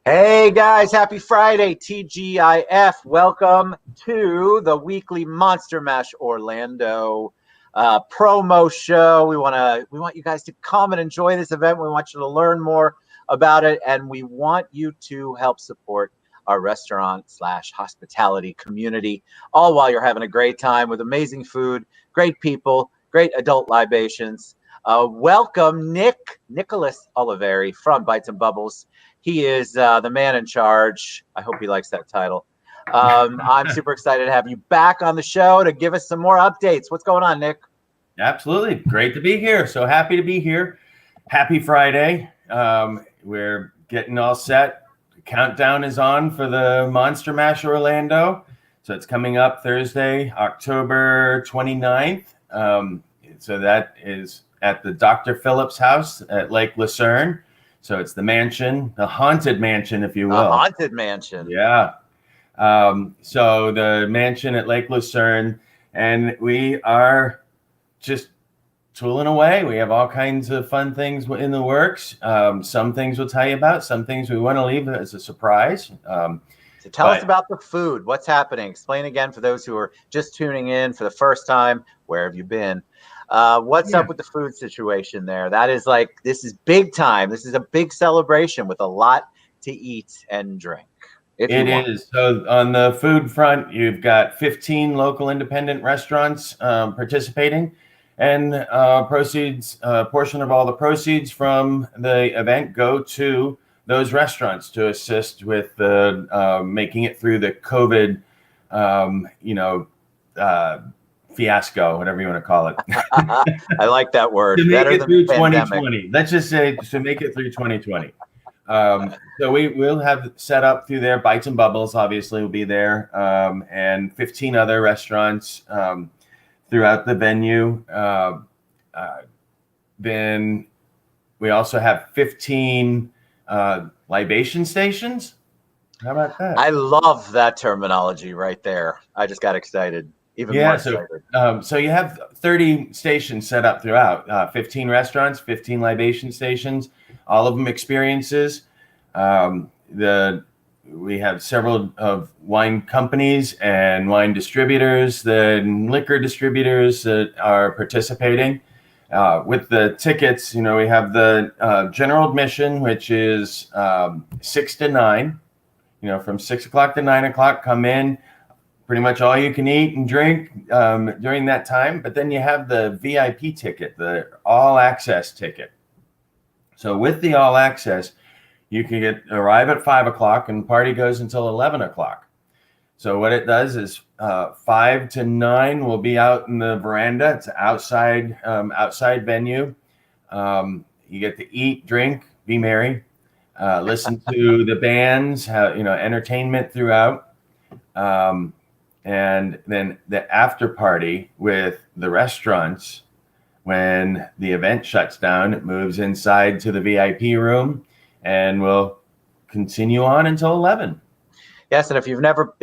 Hey guys, happy Friday, TGIF. Welcome to the weekly Monster Mash Orlando promo show. We want you guys to come and enjoy this event. We want you to learn more about it, and we want you to help support our restaurant slash hospitality community, all while you're having a great time with amazing food, great people, great adult libations. Welcome, Nicholas Olivieri from Bites and Bubbles. He is the man in charge. I hope he likes that title. I'm super excited to have you back on the show to give us some more updates. What's going on, Nick? Absolutely. Great to be here. So happy to be here. Happy Friday. We're getting all set. The countdown is on for the Monster Mash Orlando. So it's coming up Thursday, October 29th. So that is at the Dr. Phillips house at Lake Lucerne. So it's the mansion, the haunted mansion, if you will. A haunted mansion. Yeah. So the mansion at Lake Lucerne, and we are just tooling away. We have all kinds of fun things in the works. Some things we'll tell you about, some things we want to leave as a surprise. So tell us about the food. What's happening? Explain again for those who are just tuning in for the first time. Where have you been? What's up with the food situation there? This is big time. This is a big celebration with a lot to eat and drink. It is. So on the food front, you've got 15 local independent restaurants participating, and portion of all the proceeds from the event go to those restaurants to assist with making it through the COVID, fiasco, whatever you want to call it. I like that word. To make Better it than through pandemic. 2020. Let's just say to make it through 2020. So we'll have set up through there. Bites and Bubbles obviously will be there, and 15 other restaurants throughout the venue. Then we also have 15 libation stations. How about that? I love that terminology right there. I just got excited. Even more excited. So you have 30 stations set up throughout, 15 restaurants, 15 libation stations, all of them experiences. We have several of wine companies and wine distributors, the liquor distributors that are participating. With the tickets, we have the general admission, which is 6 to 9. From 6 o'clock to 9 o'clock, come in. Pretty much all you can eat and drink during that time. But then you have the VIP ticket, the all access ticket. So with the all access, you can arrive at 5 o'clock and party goes until 11 o'clock. So what it does is 5 to 9 will be out in the veranda. It's an outside venue. You get to eat, drink, be merry, listen to the bands, entertainment throughout. And then the after party with the restaurants, when the event shuts down, it moves inside to the VIP room and will continue on until 11. Yes, and if you've never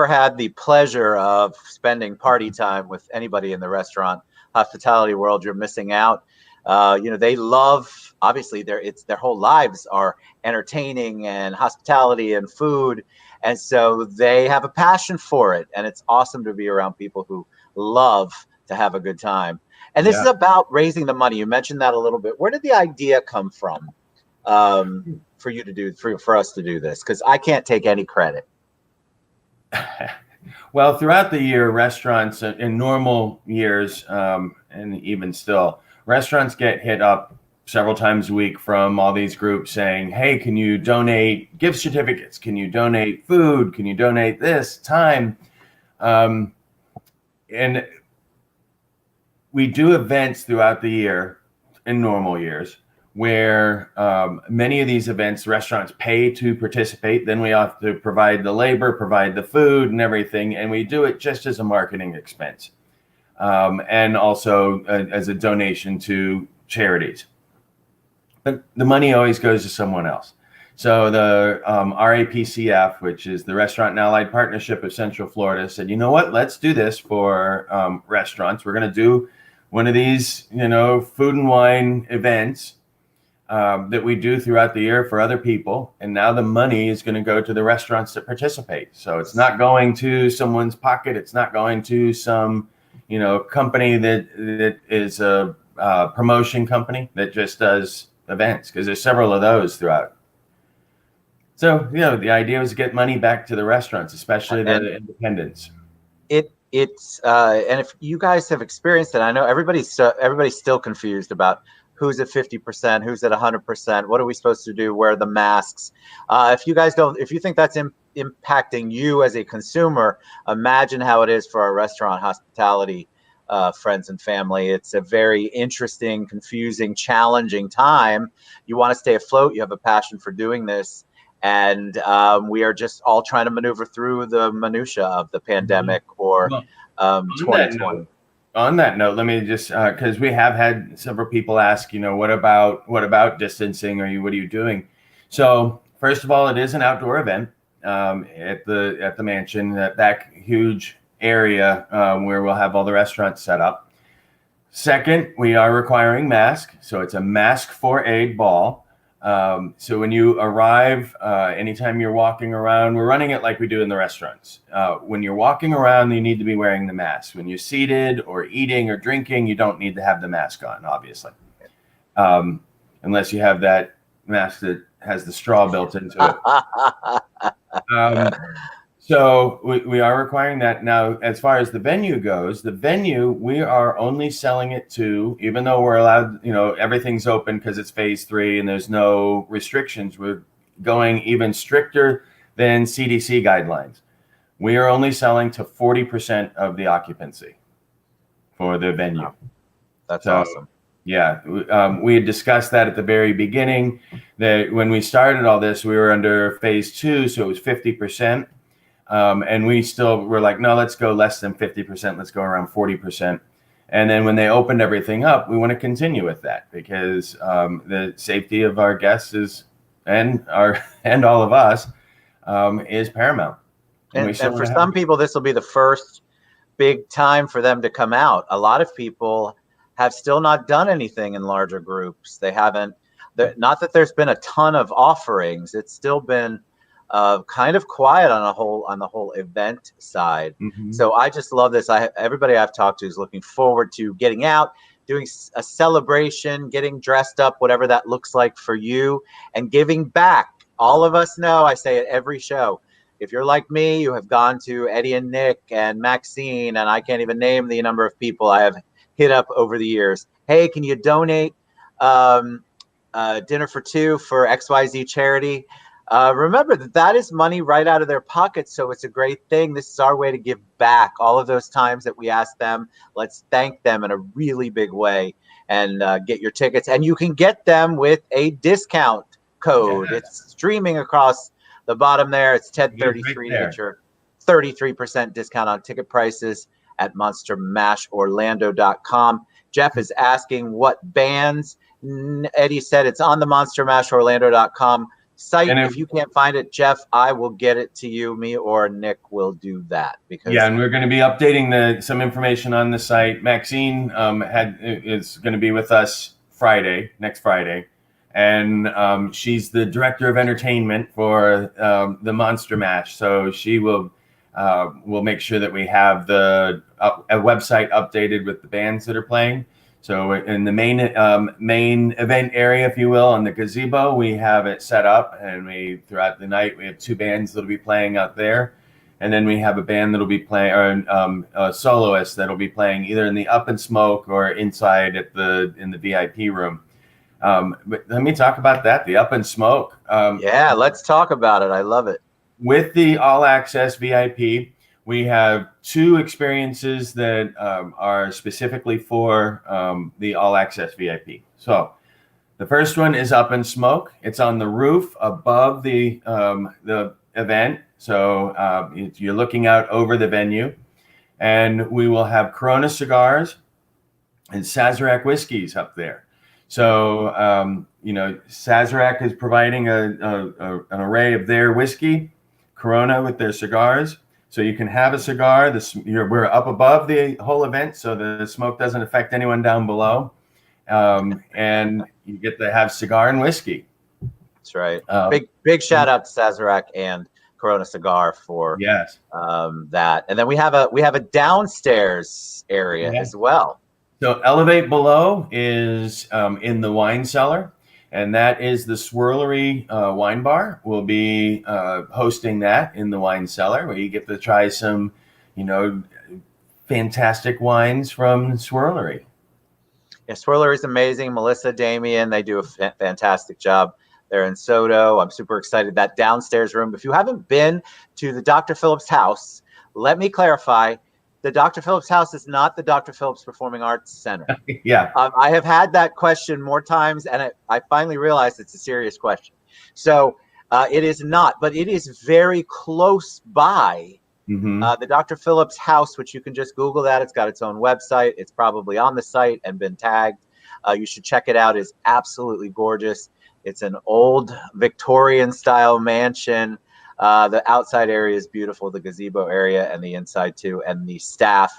had the pleasure of spending party time with anybody in the restaurant hospitality world, you're missing out. They love, obviously their whole lives are entertaining and hospitality and food. And so they have a passion for it. And it's awesome to be around people who love to have a good time. And this is about raising the money. You mentioned that a little bit. Where did the idea come from for you to do, for us to do this? Because I can't take any credit. Well, throughout the year, restaurants in normal years, and even still, restaurants get hit up several times a week from all these groups saying, hey, can you donate gift certificates? Can you donate food? Can you donate this time? And we do events throughout the year in normal years where many of these events, restaurants pay to participate. Then we have to provide the labor, provide the food and everything. And we do it just as a marketing expense. And also as a donation to charities. But the money always goes to someone else. So the RAPCF, which is the Restaurant and Allied Partnership of Central Florida, said, you know what, let's do this for restaurants. We're going to do one of these, food and wine events that we do throughout the year for other people. And now the money is going to go to the restaurants that participate. So it's not going to someone's pocket. It's not going to some, company that is a promotion company that just does events, because there's several of those throughout. So, the idea was to get money back to the restaurants, especially the independents. It's and if you guys have experienced it, I know everybody's still confused about who's at 50%, who's at 100%. What are we supposed to do? Wear the masks. If you think that's impacting you as a consumer, imagine how it is for our restaurant hospitality friends and family. It's a very interesting, confusing, challenging time. You want to stay afloat. You have a passion for doing this. And we are just all trying to maneuver through the minutia of the pandemic or 2020. On that note, let me just, because we have had several people ask, what about distancing? What are you doing? So first of all, it is an outdoor event at the mansion, that huge area where we'll have all the restaurants set up. Second, we are requiring masks. So it's a mask for aid ball. So when you arrive, anytime you're walking around, we're running it like we do in the restaurants. When you're walking around, you need to be wearing the mask. When you're seated or eating or drinking, you don't need to have the mask on, obviously. Unless you have that mask that has the straw built into it. So we are requiring that. Now, as far as the venue goes, we are only selling it to, even though we're allowed, everything's open because it's phase 3 and there's no restrictions. We're going even stricter than CDC guidelines. We are only selling to 40% of the occupancy for the venue. Wow. That's awesome. Yeah, we had discussed that at the very beginning, that when we started all this, we were under phase 2, so it was 50%. And we still were like, no, let's go less than 50%. Let's go around 40%. And then when they opened everything up, we want to continue with that because the safety of our guests and all of us is paramount. And for some people, this will be the first big time for them to come out. A lot of people have still not done anything in larger groups. They haven't. Not that there's been a ton of offerings. It's still been kind of quiet on the whole event side. Mm-hmm. So I just love this. Everybody I've talked to is looking forward to getting out, doing a celebration, getting dressed up, whatever that looks like for you, and giving back. All of us know, I say it every show, if you're like me, you have gone to Eddie and Nick and Maxine, and I can't even name the number of people I have hit up over the years. Hey, can you donate dinner for 2 for XYZ charity? Remember that is money right out of their pockets, so it's a great thing. This is our way to give back. All of those times that we ask them, let's thank them in a really big way and get your tickets. And you can get them with a discount code. Yeah. It's streaming across the bottom there. It's TED33 to get your 33% discount on ticket prices at monstermashorlando.com. Jeff is asking what bands. Eddie said it's on the monstermashorlando.com site. And if you can't find it, Jeff, I will get it to you. Me or Nick will do that. And we're going to be updating some information on the site. Maxine is going to be with us next Friday, and she's the director of entertainment for the Monster Mash. So she will make sure that we have a website updated with the bands that are playing. So in the main event area, if you will, on the gazebo, we have it set up, and throughout the night we have 2 bands that'll be playing out there, and then we have a band that'll be playing, or a soloist that'll be playing either in the Up and Smoke or inside in the VIP room. But let me talk about that, the Up and Smoke. Let's talk about it. I love it. With the All Access VIP, we have 2 experiences that are specifically for the All Access VIP. So the first one is Up and Smoke. It's on the roof above the event. So you're looking out over the venue. And we will have Corona cigars and Sazerac whiskeys up there. So, Sazerac is providing an array of their whiskey, Corona with their cigars. So you can have a cigar. We're up above the whole event, so the smoke doesn't affect anyone down below. and you get to have cigar and whiskey. That's right. Big shout out to Sazerac and Corona Cigar for yes that. And then we have a downstairs area as well. So Elevate Below is in the wine cellar, and that is the Swirlery wine bar. We'll be hosting that in the wine cellar, where you get to try some, fantastic wines from Swirlery. Yeah, Swirlery is amazing. Melissa, Damien, they do a fantastic job. They're in Soto. I'm super excited. That downstairs room. If you haven't been to the Dr. Phillips house, let me clarify. The Dr. Phillips house is not the Dr. Phillips Performing Arts Center. Yeah. I have had that question more times, and I finally realized it's a serious question. So it is not, but it is very close by the Dr. Phillips house, which you can just Google that. It's got its own website. It's probably on the site and been tagged. You should check it out. It's absolutely gorgeous. It's an old Victorian style mansion. The outside area is beautiful, the gazebo area, and the inside too. And the staff,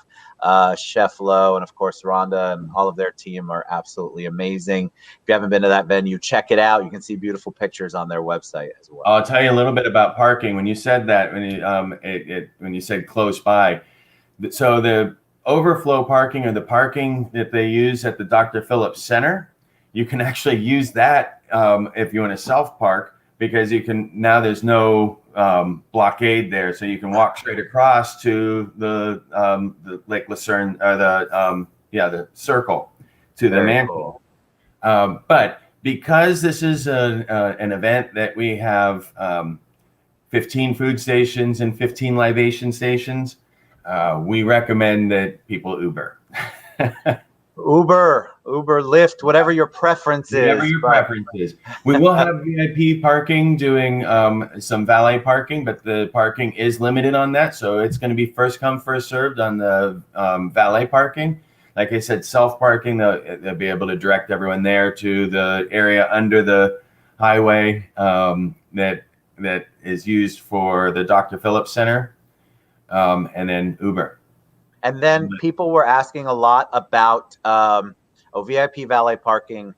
Chef Lowe and of course Rhonda and all of their team are absolutely amazing. If you haven't been to that venue, check it out. You can see beautiful pictures on their website as well. I'll tell you a little bit about parking. When you said that, when you said close by, so the overflow parking or the parking that they use at the Dr. Phillips Center, you can actually use that if you want to self park, because you can now there's no blockade there, so you can walk straight across to the Lake Lucerne or the circle to the mansion. Cool. But because this is an event that we have 15 food stations and 15 libation stations, we recommend that people Uber. Uber, Lyft, whatever your preference is. Whatever your preference is. We will have VIP parking, doing some valet parking, but the parking is limited on that. So it's going to be first come, first served on the valet parking. Like I said, self-parking, they'll be able to direct everyone there to the area under the highway that is used for the Dr. Phillips Center, and then Uber. And then people were asking a lot about VIP valet parking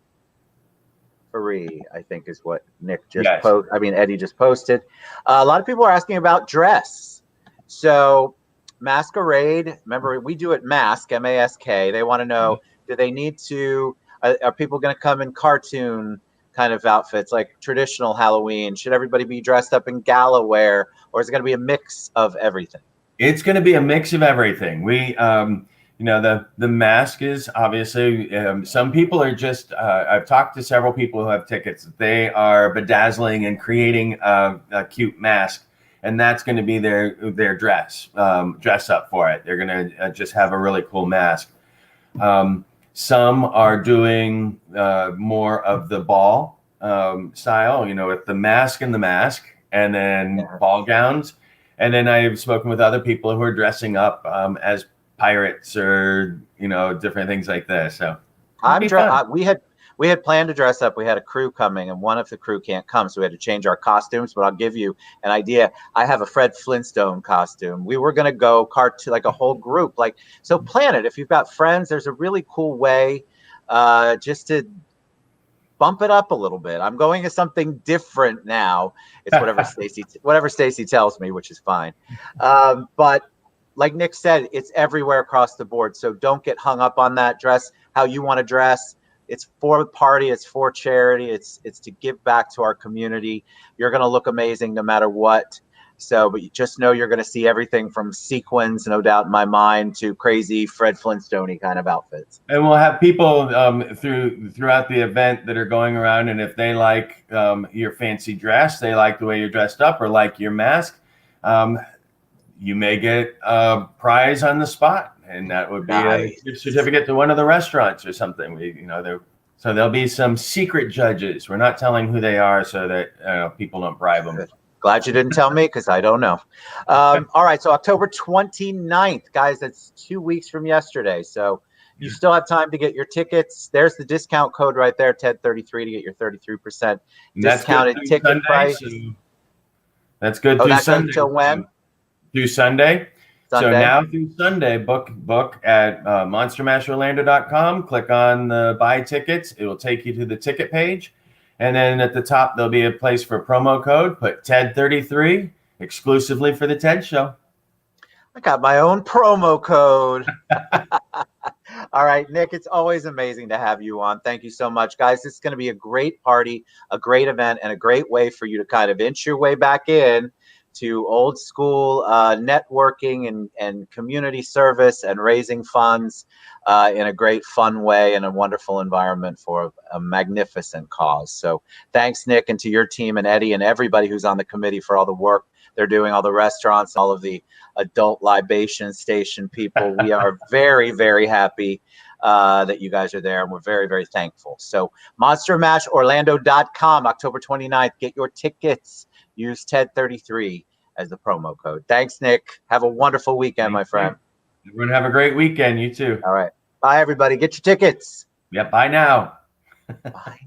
free, I think is what Nick just posted. I mean, Eddie just posted. A lot of people are asking about dress. So Masquerade, remember we do it Mask, M-A-S-K. They want to know, do they need to, are people going to come in cartoon kind of outfits like traditional Halloween? Should everybody be dressed up in gala wear, or is it going to be a mix of everything? It's going to be a mix of everything. We, the mask is obviously, some people are just, I've talked to several people who have tickets. They are bedazzling and creating a cute mask, and that's going to be their dress up for it. They're going to just have a really cool mask. Some are doing more of the ball style, with the mask and then ball gowns. And then I've spoken with other people who are dressing up as pirates or different things like this. So we had planned to dress up. We had a crew coming, and one of the crew can't come, so we had to change our costumes. But I'll give you an idea. I have a Fred Flintstone costume. We were going to go cartoon, like a whole group. So plan it. If you've got friends, there's a really cool way just to bump it up a little bit. I'm going as something different now. It's whatever Stacy tells me, which is fine. But like Nick said, it's everywhere across the board. So don't get hung up on that. Dress how you want to dress. It's for the party. It's for charity. It's to give back to our community. You're going to look amazing no matter what. So, but you just know you're going to see everything from sequins, no doubt in my mind, to crazy Fred Flintstone-y kind of outfits. And we'll have people throughout the event that are going around, and if they like your fancy dress, they like the way you're dressed up, or like your mask, you may get a prize on the spot, and that would be a gift certificate to one of the restaurants or something. So there'll be some secret judges. We're not telling who they are so that people don't bribe them. Glad you didn't tell me, because I don't know. All right, so October 29th, guys, that's 2 weeks from yesterday. So you still have time to get your tickets. There's the discount code right there, TED33, to get your 33% discounted ticket Sunday, price. That's good through Sunday. Until when? Through Sunday. So Sunday? now through Sunday, book at monstermashorlando.com. Click on the buy tickets. It will take you to the ticket page. And then at the top, there'll be a place for promo code. Put TED33 exclusively for the TED Show. I got my own promo code. All right, Nick, it's always amazing to have you on. Thank you so much, guys. This is going to be a great party, a great event, and a great way for you to kind of inch your way back in to old school networking and community service and raising funds in a great, fun way and a wonderful environment for a magnificent cause. So thanks, Nick, and to your team and Eddie and everybody who's on the committee for all the work they're doing, all the restaurants, all of the adult libation station people. We are very, very happy that you guys are there, and we're very, very thankful. So monstermashorlando.com, October 29th. Get your tickets. Use TED33 as the promo code. Thanks, Nick. Have a wonderful weekend, my friend. Everyone have a great weekend. You too. All right. Bye, everybody. Get your tickets. Yep. Bye now. Bye now.